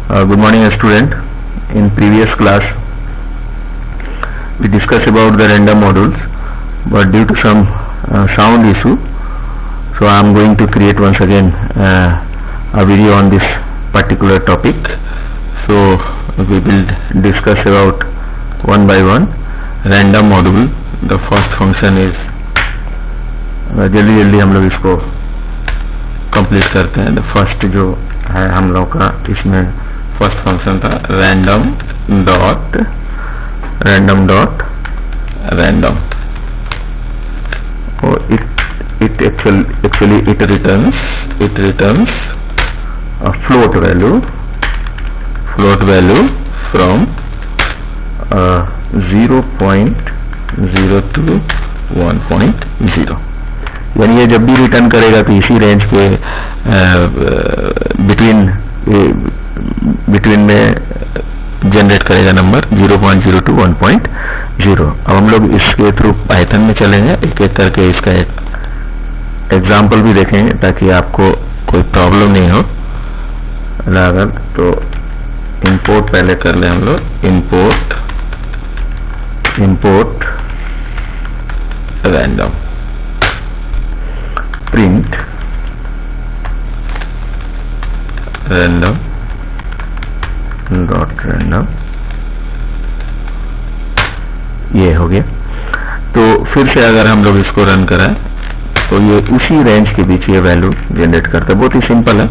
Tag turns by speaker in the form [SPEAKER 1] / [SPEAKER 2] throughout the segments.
[SPEAKER 1] Good morning, student. In previous class, we discussed about the random modules, but due to some sound issue, so I am going to create once again a video on this particular topic. So we will discuss about one by one random module. The first function is जल्दी हम लोग इसको complete करते हैं. The first जो है हम लोग का इसमें फर्स्ट फंक्शन था रैंडम डॉट रैंडम, और it actually returns a float value from 0.0 to 1.0. यानी ये जब भी रिटर्न करेगा तो इसी रेंज के बिटवीन में जनरेट करेगा नंबर 0.0 to 1.0. अब हम लोग इसके थ्रू पाइथन में चलेंगे, एक एक करके इसका एक एग्जाम्पल भी देखेंगे ताकि आपको कोई प्रॉब्लम नहीं हो. अगर तो इंपोर्ट पहले कर ले हम लोग, import random, print random dot random. ये हो गया. तो फिर से अगर हम लोग इसको रन कराएं तो ये उसी रेंज के बीच ये वैल्यू जनरेट करता है. बहुत ही सिंपल है.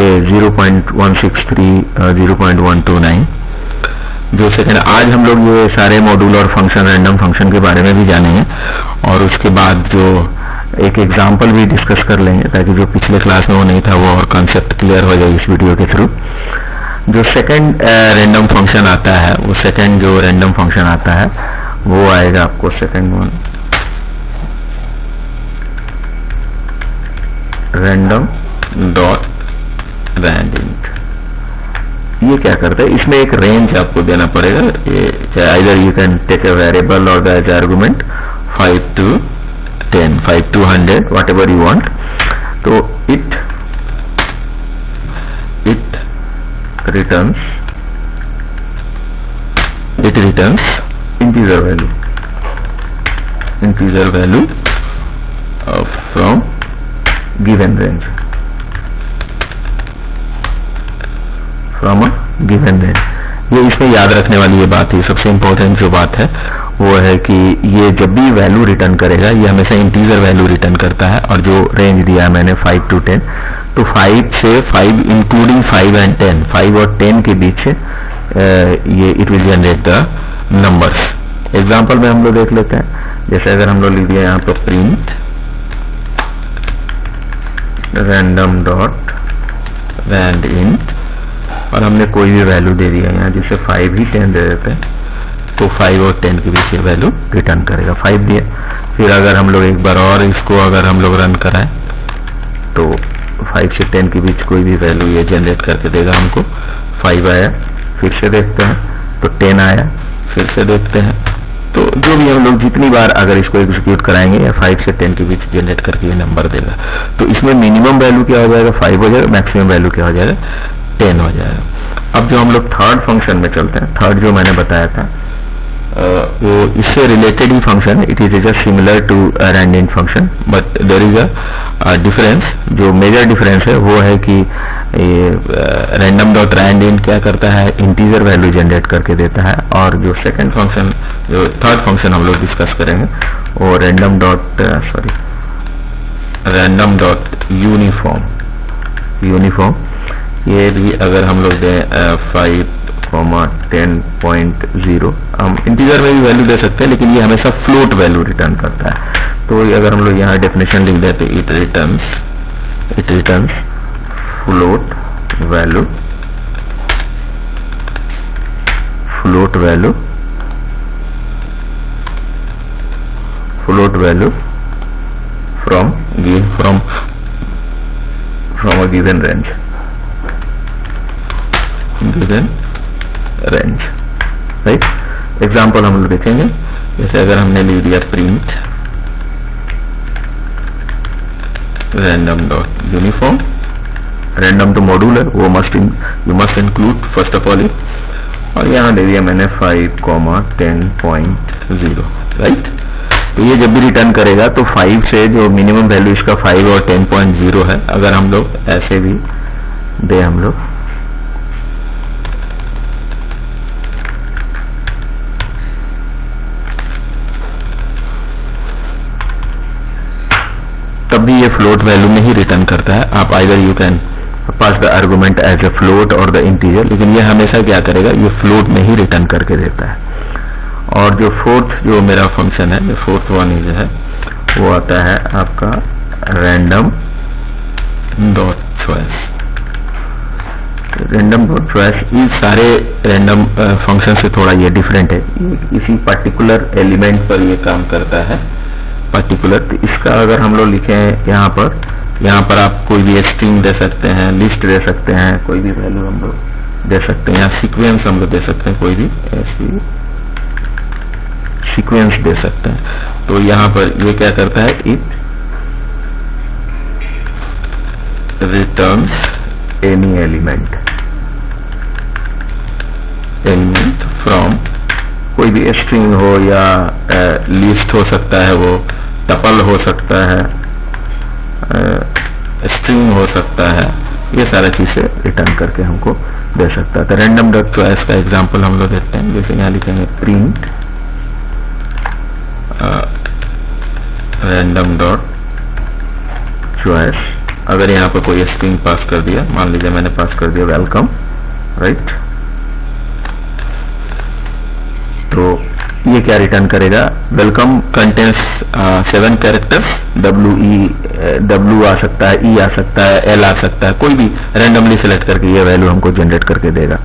[SPEAKER 1] ये 0.163 0.129 जो सेकेंड. आज हम लोग ये सारे मॉड्यूल और फंक्शन, रैंडम फंक्शन के बारे में भी जानेंगे, और उसके बाद जो एक एग्जाम्पल भी डिस्कस कर लेंगे ताकि जो पिछले क्लास में वो नहीं था वो और कॉन्सेप्ट क्लियर हो जाए इस वीडियो के थ्रू. जो सेकेंड रैंडम फंक्शन आता है, वो सेकेंड जो रैंडम फंक्शन आता है वो आएगा आपको सेकेंड वन रैंडम डॉट रैंडिंट. ये क्या करता है, इसमें एक रेंज आपको देना पड़ेगा. ये either you can take a variable और as argument 5 to 10, 5 to 100, whatever you want. तो it returns integer value from given range, from a given range. ये इसमें याद रखने वाली ये बात है, सबसे इम्पोर्टेंट जो बात है वो है कि ये जब भी वैल्यू रिटर्न करेगा ये हमेशा इंटीजर वैल्यू रिटर्न करता है. और जो रेंज दिया है मैंने 5 to 10, तो 5 से 5 इंक्लूडिंग 5 and 10, 5 और 10 के बीच ये it will generate the numbers. Example में हम लोग देख लेते हैं. जैसे अगर हम लोग लिख दिया यहाँ पर प्रिंट रैंडम डॉट रैंडइंट, और हमने कोई भी वैल्यू दे दिया यहाँ, जैसे 5 ही 10 दे देते हैं, तो 5 और 10 के बीच ये वैल्यू रिटर्न करेगा. 5 दिया. फिर अगर हम लोग एक बार और इसको अगर हम लोग रन कराएं तो 5 से 10 के बीच कोई भी वैल्यू ये जनरेट करके देगा हमको. 5 आया, फिर से देखते हैं तो 10 आया, फिर से देखते हैं. तो जो भी हम लोग जितनी बार अगर इसको एग्जीक्यूट कराएंगे या 5 से 10 के बीच जनरेट करके ये नंबर देगा. तो इसमें मिनिमम वैल्यू क्या हो जाएगा, 5 हो जाएगा. मैक्सिमम वैल्यू क्या हो जाएगा, 10 हो जाएगा. अब जो हम लोग थर्ड फंक्शन में चलते हैं, थर्ड जो मैंने बताया था वो इससे रिलेटेड ही फंक्शन है. It is just similar to random function, but there is a difference. जो मेजर डिफरेंस है वो है कि रैंडम डॉट रैंडम क्या करता है, इंटीजर वैल्यू जनरेट करके देता है. और जो सेकंड फंक्शन, जो थर्ड फंक्शन हम लोग डिस्कस करेंगे वो रैंडम डॉट यूनिफॉर्म. ये भी अगर हम लोग दें 5,10.0, हम इंटीजर में भी वैल्यू दे सकते हैं, लेकिन ये हमेशा फ्लोट वैल्यू रिटर्न करता है. तो अगर हम लोग यहाँ डेफिनेशन लिख दें तो it returns float value from a given range. Right. Example हम लोग देखेंगे. जैसे अगर हमने लिख दिया print random dot uniform, random तो मॉड्यूल है, वो you must include first of all it. और यहाँ दे दिया मैंने 5,10.0, राइट। तो ये जब भी रिटर्न करेगा तो 5 से जो मिनिमम वैल्यू इसका 5 और 10.0 है, अगर हम लोग ऐसे भी दे हम लोग तब भी ये फ्लोट वैल्यू में ही रिटर्न करता है। आप either you can pass the argument as a float और द इंटीजर, लेकिन ये हमेशा क्या करेगा, ये फ्लोट में ही रिटर्न करके देता है। और जो फोर्थ जो मेरा फंक्शन है, जो फोर्थ वन जो है वो आता है आपका random dot choice. Random dot choice इस सारे रैंडम फंक्शन से थोड़ा ये डिफरेंट है, इसी पर्टिकुलर एलिमेंट पर ये काम करता है पर्टिकुलर। तो इसका अगर हम लोग लिखें यहाँ पर आप कोई भी स्ट्रिंग दे सकते हैं, लिस्ट दे सकते हैं, कोई भी वैल्यू हम लोग दे सकते हैं, या सीक्वेंस हम लोग दे सकते हैं, कोई भी ऐसी सीक्वेंस दे सकते हैं। तो यहाँ पर ये क्या करता है, it returns any element from, कोई भी स्ट्रिंग हो या लिस्ट हो सकता है, वो टपल हो सकता है, स्ट्रिंग हो सकता है, ये सारा चीजें रिटर्न करके हमको दे सकता है। तो रैंडम डॉट चॉइस का एग्जांपल हम लोग देखते हैं। जैसे यहाँ लिखेंगे प्रिंट रैंडम डॉट चॉइस। अगर यहाँ पर कोई स्ट्रिंग पास कर दिया, मान लीजिए मैंने पास कर दिया वेलकम, राइट, तो ये क्या रिटर्न करेगा, वेलकम कंटेंस 7 कैरेक्टर्स, W आ सकता है, E आ सकता है, L आ सकता है, कोई भी रैंडमली सिलेक्ट करके ये वैल्यू हमको जनरेट करके देगा।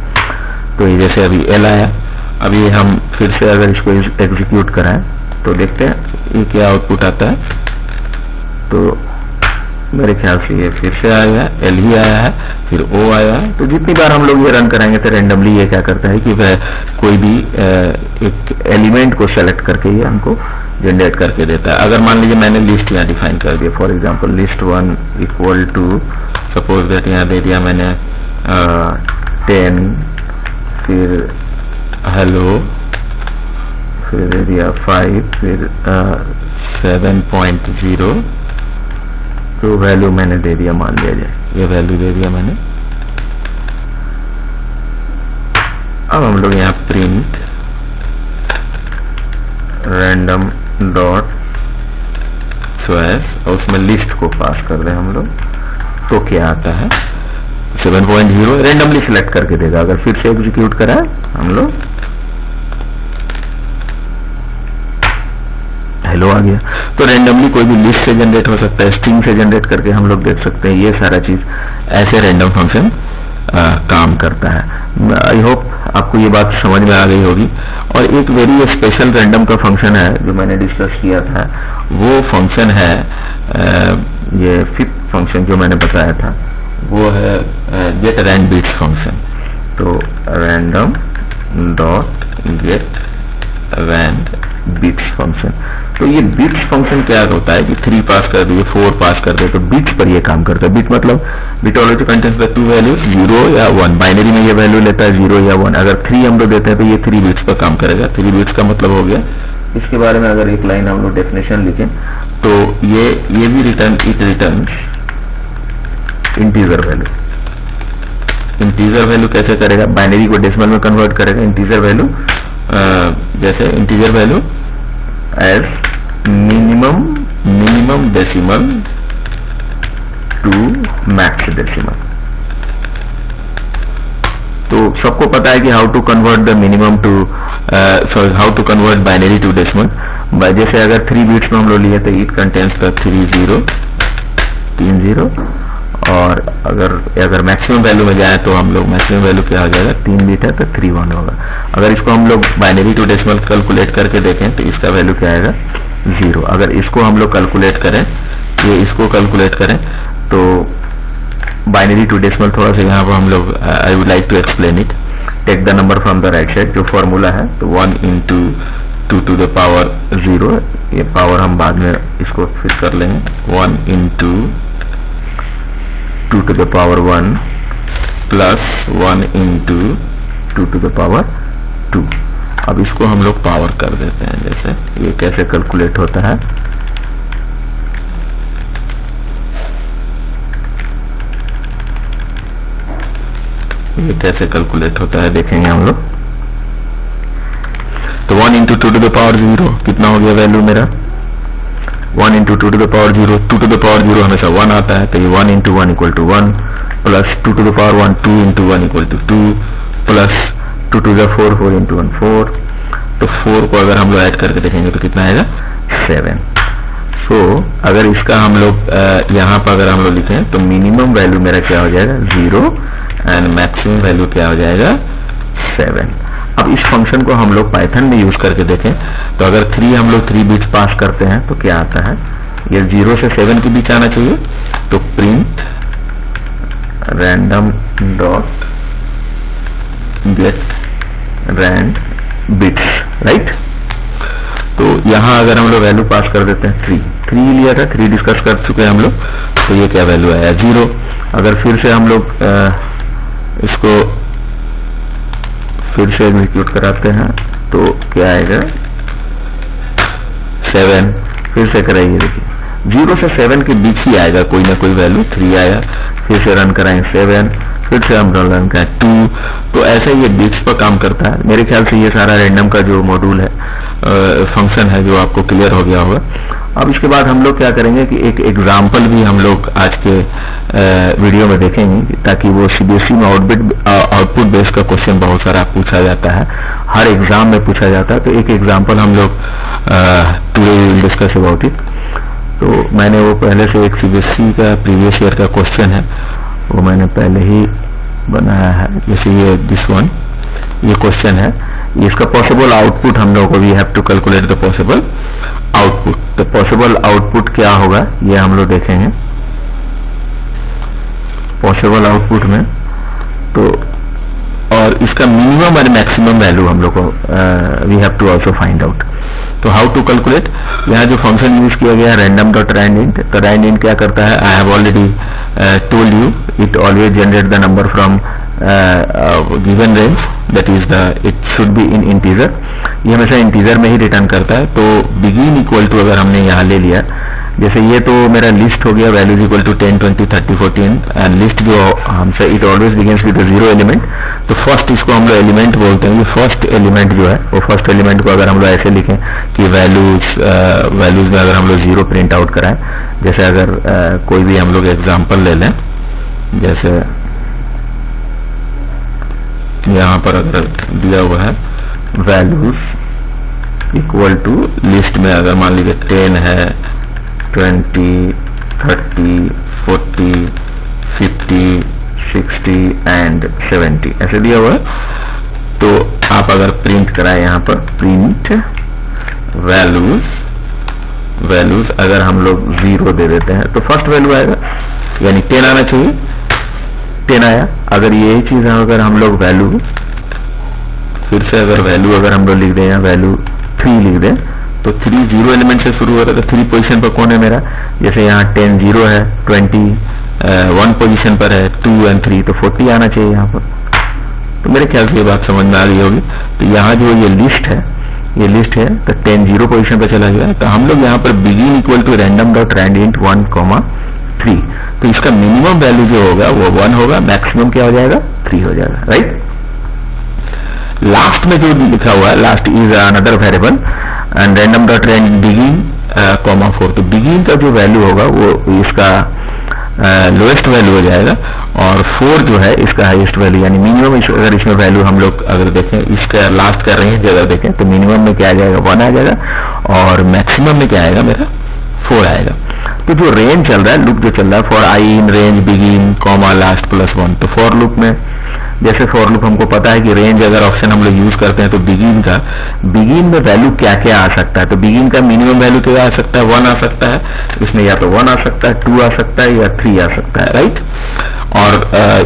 [SPEAKER 1] तो ये जैसे अभी L आया, अभी हम फिर से अगर इसको एग्जीक्यूट कराएं तो देखते हैं ये क्या आउटपुट आता है। तो मेरे ख्याल से ये फिर से आया है, L ही आया है, फिर O आया है। तो जितनी बार हम लोग ये रन कराएंगे तो रैंडमली ये क्या करता है कि वह कोई भी एक एलिमेंट को सेलेक्ट करके ये हमको जनरेट करके देता है। अगर मान लीजिए मैंने लिस्ट यहाँ डिफाइन कर दिया, for example list 1 equal to suppose that यहाँ दे दिया मैंने 10, फिर हेलो, फिर दे दिया 5, फिर 7.0, तो वैल्यू मैंने दे दिया, मान लिया जाए ये वैल्यू दे दिया मैंने। अब हम लोग यहाँ प्रिंट रैंडम डॉट चॉइस और उसमें लिस्ट को पास कर रहे हैं हम लोग, तो क्या आता है 7.0 रैंडमली सिलेक्ट करके देगा। अगर फिर से एग्जीक्यूट कराए हम लोग, हेलो आ गया। तो रैंडमली कोई भी लिस्ट से जनरेट हो सकता है, स्ट्रिंग से जनरेट करके हम लोग देख सकते हैं। ये सारा चीज ऐसे रैंडम फंक्शन काम करता है। आई होप आपको ये बात समझ में आ गई होगी। और एक वेरी स्पेशल रैंडम का फंक्शन है जो मैंने डिस्कस किया था, वो फंक्शन है ये 5th फंक्शन जो मैंने बताया था, वो है गेट रैंड बिट्स फंक्शन। तो random dot get rand bits function. तो ये बिट्स फंक्शन क्या होता है कि 3 पास कर दिए, 4 पास कर दिए, तो बिट्स पर ये काम करता है। बिट मतलब बिटोलॉजी कंटेंट्स द 2 वैल्यूज 0 या 1। बाइनरी में ये वैल्यू लेता है 0 या 1। अगर 3 हम लोग देते हैं तो ये 3 बिट्स पर काम करेगा। 3 बिट्स का मतलब हो गया। इसके बारे में अगर एक लाइन हम लोग डेफिनेशन लिखें तो ये भी return, it return integer value. Integer value कैसे करेगा, बाइनरी को डेसिमल में कन्वर्ट करेगा। इंटीजर वैल्यू जैसे integer value as minimum decimal to max decimal. तो सबको पता है कि how to convert the minimum to how to convert binary to decimal. जैसे अगर 3 बिट्स में हम लोग लिए तो इट कंटेन्स द 3 0, और अगर मैक्सिमम वैल्यू में जाए तो हम लोग मैक्सिमम वैल्यू क्या हो जाएगा, 3 बिट है तो 3 1 होगा। अगर इसको हम लोग बाइनरी टू डेसिमल कैलकुलेट करके देखें तो इसका वैल्यू क्या आएगा, 0। अगर इसको हम लोग कैलकुलेट करें, ये इसको कैलकुलेट करें तो बाइनरी टू डेसिमल थोड़ा सा यहाँ पर हम लोग I would like to explain it. Take the number from the right side, जो फॉर्मूला है तो 1 into 2 to the power 0। ये पावर हम बाद में इसको फिर कर लेंगे। 1 into 2 to the power 1 plus 1 into 2 to the power 2। अब इसको हम लोग पावर कर देते हैं। जैसे ये कैसे कैलकुलेट होता है, ये कैसे कैलकुलेट होता है देखेंगे हम लोग। तो 1 into 2 to the power 0 कितना हो गया वैल्यू मेरा, 1 into 2 to the power 0, 2 to the power 0 हमेशा 1 आता है, तो ये 1 into 1 equal to 1 plus 2 to the power 1 2 into 1 equal to 2 plus 2 to the 4 4 into 1 4। तो 4 को अगर हम लोग ऐड करके देखेंगे तो कितना आएगा 7। सो अगर इसका हम लोग यहाँ पर अगर हम लोग लिखें तो मिनिमम वैल्यू मेरा क्या हो जाएगा 0 एंड मैक्सिमम वैल्यू क्या हो जाएगा 7। अब इस फंक्शन को हम लोग पाइथन में यूज करके देखें तो अगर 3 हम लोग 3 बिट्स पास करते हैं तो क्या आता है, ये 0 से 7 के बीच आना चाहिए। तो print random dot get rand bits, right. तो यहाँ अगर हम लोग वैल्यू पास कर देते हैं 3 लिया था, 3 डिस्कस कर चुके हैं हम लोग, तो ये क्या वैल्यू आया 0। अगर फिर से हम लोग इसको फिर से एग्जीक्यूट कराते हैं तो क्या आएगा 7। फिर से कराइए, देखिए 0 से 7 के बीच ही आएगा कोई ना कोई वैल्यू। 3 आया, फिर से रन कराएं 7, फिर से हम रन कराएं 2। तो ऐसे ये बिट्स पर काम करता है। मेरे ख्याल से ये सारा रैंडम का जो मॉड्यूल है फंक्शन है जो आपको क्लियर हो गया होगा। अब इसके बाद हम लोग क्या करेंगे कि एक एग्जाम्पल भी हम लोग आज के वीडियो में देखेंगे, ताकि वो सीबीएसई में आउटपुट बेस्ड का क्वेश्चन बहुत सारा पूछा जाता है, हर एग्जाम में पूछा जाता है। तो एक एग्जाम्पल हम लोग today will discuss about it. तो मैंने वो पहले से एक सीबीएसई का प्रीवियस ईयर का क्वेश्चन है वो मैंने पहले ही बनाया है। जैसे ये दिस वन, ये क्वेश्चन है, इसका पॉसिबल आउटपुट हम लोग को we have to calculate the possible output. तो पॉसिबल आउटपुट क्या होगा ये हम लोग देखेंगे पॉसिबल आउटपुट में। तो और इसका मिनिमम और मैक्सिमम वैल्यू हम लोग को we have to also find out. तो हाउ टू कैलकुलेट, यहाँ जो फंक्शन यूज किया गया है रैंडम डॉट रैंड इंट, तो रैंड इंट क्या करता है, I have already told you it always generate the number from given range, that is the it should be in integer. ये हमेशा इंटीजर में ही रिटर्न करता है। तो बिगिन इक्वल टू अगर हमने यहाँ ले लिया, जैसे ये तो मेरा लिस्ट हो गया, values equal to 10 20 30 14 and list जो हमसे it always begins with 0 element. तो फर्स्ट इसको हम लोग एलिमेंट बोलते हैं। ये फर्स्ट एलिमेंट जो है वो फर्स्ट एलिमेंट को अगर हम लोग ऐसे लिखें कि वैल्यूज में अगर हम लोग 0 प्रिंट आउट कराएं, जैसे अगर कोई भी हम लोग एग्जाम्पल ले लें, जैसे यहाँ पर अगर दिया हुआ है वैल्यूज इक्वल टू लिस्ट में अगर मान लीजिए 10 है, 20 30 40 50 60 एंड 70 ऐसे दिया हुआ है। तो आप अगर प्रिंट कराएं यहाँ पर प्रिंट वैल्यूज अगर हम लोग 0 दे देते हैं तो फर्स्ट वैल्यू आएगा, यानी 10 आना चाहिए, 10 आया। अगर यही चीज अगर हम लोग वैल्यू फिर से अगर वैल्यू अगर हम लोग लिख दें या वैल्यू 3 लिख दें तो 3 0 एलिमेंट से शुरू हो रहा है। तो 3 पोजीशन पर कौन है मेरा, जैसे यहाँ 10 0 है, 20 1 पोजीशन पर है, 2 और 3 तो 40 आना चाहिए यहाँ पर। तो मेरे ख्याल से ये बात समझ में आ गई होगी। तो यहाँ जो ये लिस्ट है तो 10 0 पोजीशन पर चला गया है। तो हम लोग यहाँ पर begin equal to random dot rand int 1,3। तो इसका मिनिमम वैल्यू जो होगा वो 1 होगा, मैक्सिमम क्या हो जाएगा 3 हो जाएगा, राइट। लास्ट में जो लिखा हुआ है last is another variable and random dot rand begin (4). तो बिगिन का जो वैल्यू होगा वो इसका लोएस्ट वैल्यू हो जाएगा और 4 जो है इसका हाईएस्ट वैल्यू, यानी मिनिमम अगर इसमें वैल्यू हम लोग अगर देखें इसका लास्ट कर रहे हैं जगह देखें तो मिनिमम में क्या आ जाएगा 1 आ जाएगा और मैक्सिमम में क्या आएगा मेरा 4 आएगा। तो जो रेंज चल रहा है, लूप जो चल रहा है for I in range begin comma last +1। तो फॉर लूप में जैसे फॉर लूप हमको पता है कि रेंज अगर ऑप्शन हम लोग यूज करते हैं तो बिगिन में वैल्यू क्या क्या आ सकता है। तो बिगिन का मिनिमम वैल्यू क्या आ सकता है 1 आ सकता है, इसमें या तो 1 आ सकता है, 2 आ सकता है या 3 आ सकता है, राइट। और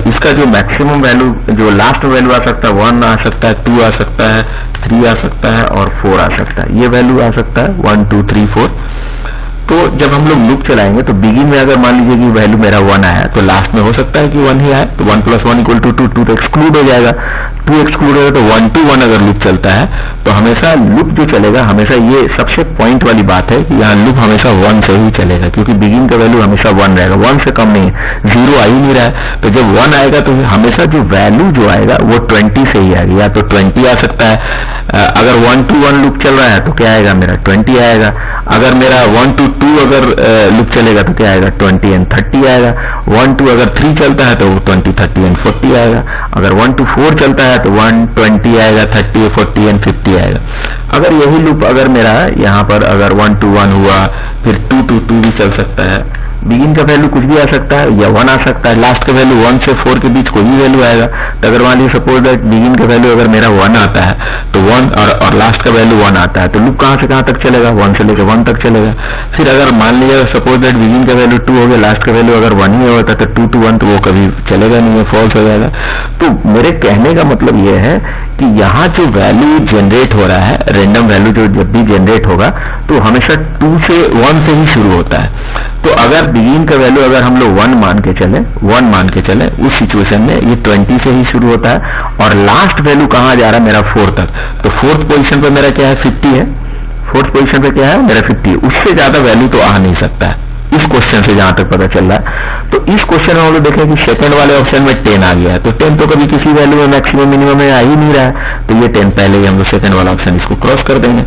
[SPEAKER 1] इसका जो मैक्सिमम वैल्यू जो लास्ट वैल्यू आ सकता है 1 आ सकता है, 2 आ सकता है, 3 आ सकता है और 4 आ सकता है। ये वैल्यू आ सकता है 1 2 3 4। तो जब हम लोग लूप चलाएंगे तो बिगिन में अगर मान लीजिए कि वैल्यू मेरा 1 आया तो लास्ट में हो सकता है कि 1 ही आए, तो 1 + 1 = 2, 2 तो एक्सक्लूड हो जाएगा, 2 एक्सक्लूड होगा तो 1 to 1 अगर लूप चलता है तो हमेशा लूप जो चलेगा हमेशा, ये सबसे पॉइंट वाली बात है कि यहाँ लूप हमेशा 1 से ही चलेगा, क्योंकि बिगिन का वैल्यू हमेशा 1 रहेगा, 1 से कम नहीं है, 0 आ ही नहीं रहा है। तो जब 1 आएगा तो हमेशा जो वैल्यू जो आएगा वो 20 से ही आएगी, या तो 20 आ सकता है। अगर 1 to 1 लूप चल रहा है तो क्या आएगा मेरा 20 आएगा, अगर मेरा 1 to 2 अगर लूप चलेगा तो क्या आएगा 20 and 30 आएगा, 1 to अगर 3 चलता है तो 20, 30 and 40 आएगा, अगर 1 to 4 चलता है तो 120 आएगा, 30, 40 and 50 आएगा। अगर यही लूप अगर मेरा यहाँ पर अगर 1 to 1 हुआ, फिर 2 to 2 भी चल सकता है, बिगिन का वैल्यू कुछ भी आ सकता है या 1 आ सकता है, लास्ट का वैल्यू 1 से 4 के बीच कोई भी वैल्यू आएगा। तो अगर मान लीजिए सपोज दैट बिगिन का वैल्यू अगर मेरा 1 आता है तो 1 और लास्ट का वैल्यू 1 आता है, तो लूप कहाँ से कहाँ तक चलेगा, 1 से लेकर 1 तक चलेगा। फिर अगर मान लीजिए सपोज दैट बिगिन का वैल्यू 2 हो गया, लास्ट का वैल्यू अगर 1 ही होता तो 2 to 1 तो वो कभी चलेगा नहीं है, फॉल्स हो जाएगा। तो मेरे कहने का मतलब ये है कि यहाँ जो वैल्यू जनरेट हो रहा है, रेंडम वैल्यू जो जब भी जनरेट होगा तो हमेशा 2 से 1 से ही शुरू होता है। तो अगर बिगिन का वैल्यू अगर हम लोग 1 मान के चले उस सिचुएशन में ये 20 से ही शुरू होता है, और लास्ट वैल्यू कहाँ जा रहा है मेरा 4 तक, तो 4th पोजीशन पे मेरा क्या है 50 है, 4th पोजीशन पे क्या है मेरा 50, उससे ज्यादा वैल्यू तो आ नहीं सकता है इस क्वेश्चन से जहां तक पता चल रहा है। तो इस क्वेश्चन में हम लोग देखें कि सेकंड वाले ऑप्शन में 10 आ गया है, तो 10 तो कभी किसी वैल्यू में मैक्सिमम मिनिमम में आ ही नहीं रहा है, तो ये 10 पहले ही हम लोग सेकंड वाला ऑप्शन इसको क्रॉस कर देंगे।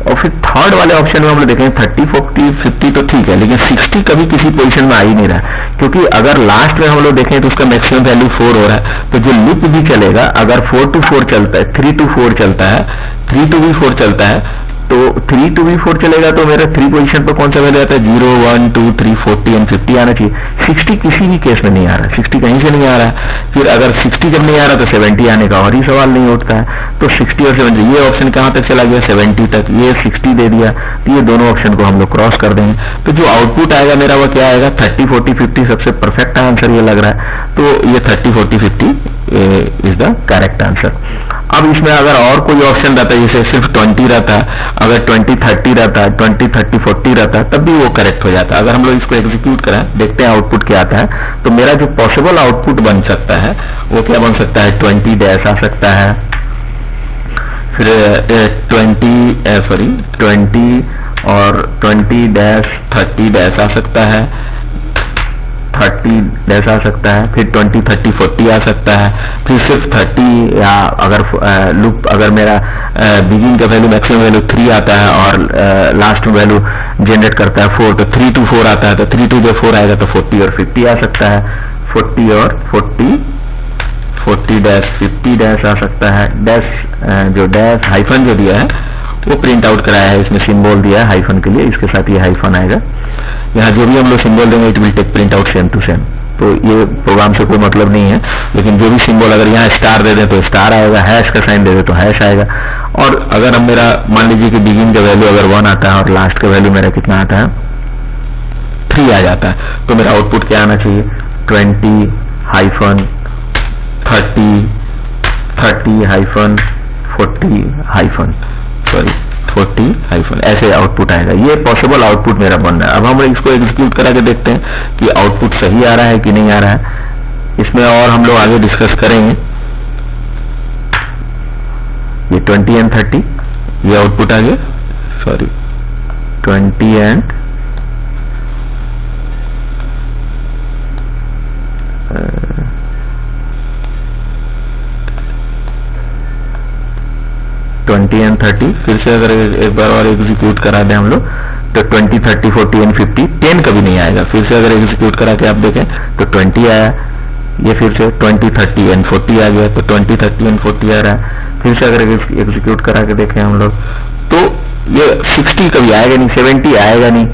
[SPEAKER 1] और फिर थर्ड वाले ऑप्शन में हम लोग देखेंगे 30, 40, 50 तो ठीक है, लेकिन 60 कभी किसी पोजीशन में आ ही नहीं रहा, क्योंकि अगर लास्ट में हम लोग देखें तो उसका मैक्सिमम वैल्यू 4 हो रहा है, तो जो लूप भी चलेगा अगर 4 to 4 चलता है, 3 to 4 चलता है, 3 to भी 4 चलता है, तो 3 to भी 4 चलेगा तो मेरा 3 पोजीशन पर कौन सा वैल्यू आता है 0, 1, 2, 3, 40 and 50 आना चाहिए। 60 किसी भी केस में नहीं आ रहा, 60 कहीं से नहीं आ रहा है। फिर अगर 60 जब नहीं आ रहा तो 70 आने का और ही सवाल नहीं उठता है। तो 60 और 70 ये ऑप्शन कहाँ तक चला गया 70 तक, ये 60 दे दिया, तो ये दोनों ऑप्शन को हम लोग क्रॉस कर देंगे। तो जो आउटपुट आएगा मेरा वो क्या आएगा 30, 40, 50 सबसे परफेक्ट आंसर ये लग रहा है, तो ये 30, 40, 50 इज द करेक्ट आंसर। अब इसमें अगर और कोई ऑप्शन रहता है जैसे सिर्फ 20 रहता है, अगर 20, 30 रहता है, 20, 30, 40 रहता है, तब भी वो करेक्ट हो जाता है। अगर हम लोग इसको एग्जीक्यूट करें, देखते हैं आउटपुट क्या आता है, तो मेरा जो पॉसिबल आउटपुट बन सकता है वो क्या बन सकता है 20 डैश आ सकता है, फिर 20 और 20 डैश 30 डैश आ सकता है, 30 डैश आ सकता है, फिर 20, 30, 40 आ सकता है, फिर सिर्फ 30, या अगर लूप अगर मेरा बिगिन का वैल्यू मैक्सिमम वैल्यू 3 आता है और लास्ट वैल्यू जनरेट करता है 4, तो 3 to 4 आता है, तो 3 to 4 आएगा तो 40 और 50 आ सकता है, 40 और 40 डैश 50 डैश आ सकता है। डैश जो डैश हाइफन जो दिया है वो प्रिंट आउट कराया है, इसमें सिंबल दिया है हाइफन के लिए, इसके साथ ये हाइफन आएगा। यहाँ जो भी हम लोग सिंबल देंगे it will take print out same to same, तो ये प्रोग्राम से कोई मतलब नहीं है, लेकिन जो भी सिंबल अगर यहाँ स्टार दे दें तो स्टार आएगा, हैश का साइन दे दें तो हैश आएगा। और अगर हम मेरा मान लीजिए कि बिगिन का वैल्यू अगर 1 आता है और लास्ट का वैल्यू मेरा कितना आता है 3 आ जाता है, तो मेरा आउटपुट क्या आना चाहिए 20 हाइफन 30 हाइफन 40 हाइफन ऐसे आउटपुट आएगा। ये पॉसिबल आउटपुट मेरा बन रहा है। अब हम इसको एग्जीक्यूट करा के देखते हैं कि आउटपुट सही आ रहा है कि नहीं आ रहा है। इसमें और हम लोग आगे डिस्कस करेंगे। ये 20 and 30 ये आउटपुट आ गया, 20 and 20 and 30 फिर से अगर एक बार और एग्जीक्यूट करा दें हम लोग तो 20, 30, 40 and 50 10 कभी नहीं आएगा। फिर से अगर एग्जीक्यूट करा के आप देखें तो 20 आया, ये फिर से 20, 30 and 40 आ गया, तो 20, 30 and 40 आ रहा है। फिर से अगर एग्जीक्यूट करा के देखें हम लोग तो ये 60 कभी आएगा नहीं, 70 आएगा नहीं।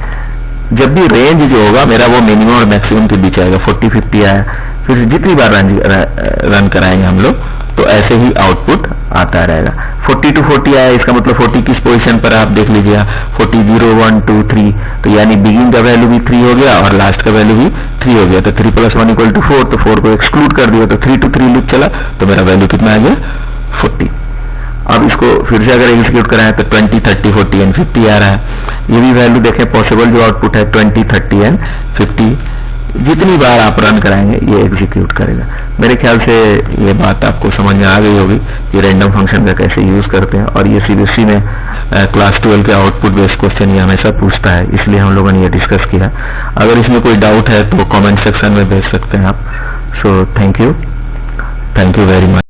[SPEAKER 1] जब भी रेंज जो होगा मेरा वो मिनिमम और मैक्सिमम के बीच आएगा। 40, 50 आया, फिर जितनी बार रन कराएंगे हम लोग तो ऐसे ही आउटपुट आता रहेगा। 40 to 40 आया, इसका मतलब 40 किस पोजीशन पर आप देख लीजिए 40, 0, 1, 2, 3, तो यानी बिगिन का वैल्यू भी 3 हो गया और लास्ट का वैल्यू भी 3 हो गया, तो 3 + 1 = 4, तो 4 को एक्सक्लूड कर दिया तो 3 to 3 लूप चला, तो मेरा वैल्यू कितना आ गया 40। अब इसको फिर से अगर एग्जीक्यूट कराएं तो 20, 30, 40 एंड 50 आ रहा है। ये भी वैल्यू देखें, पॉसिबल जो आउटपुट है 20, 30 एंड 50, जितनी बार आप रन कराएंगे ये एग्जीक्यूट करेगा। मेरे ख्याल से ये बात आपको समझ में आ गई होगी कि रैंडम फंक्शन का कैसे यूज करते हैं, और ये सीबीएसई में क्लास 12 के आउटपुट बेस्ड क्वेश्चन ये हमेशा पूछता है, इसलिए हम लोगों ने ये डिस्कस किया। अगर इसमें कोई डाउट है तो कमेंट सेक्शन में भेज सकते हैं आप। So thank you very much.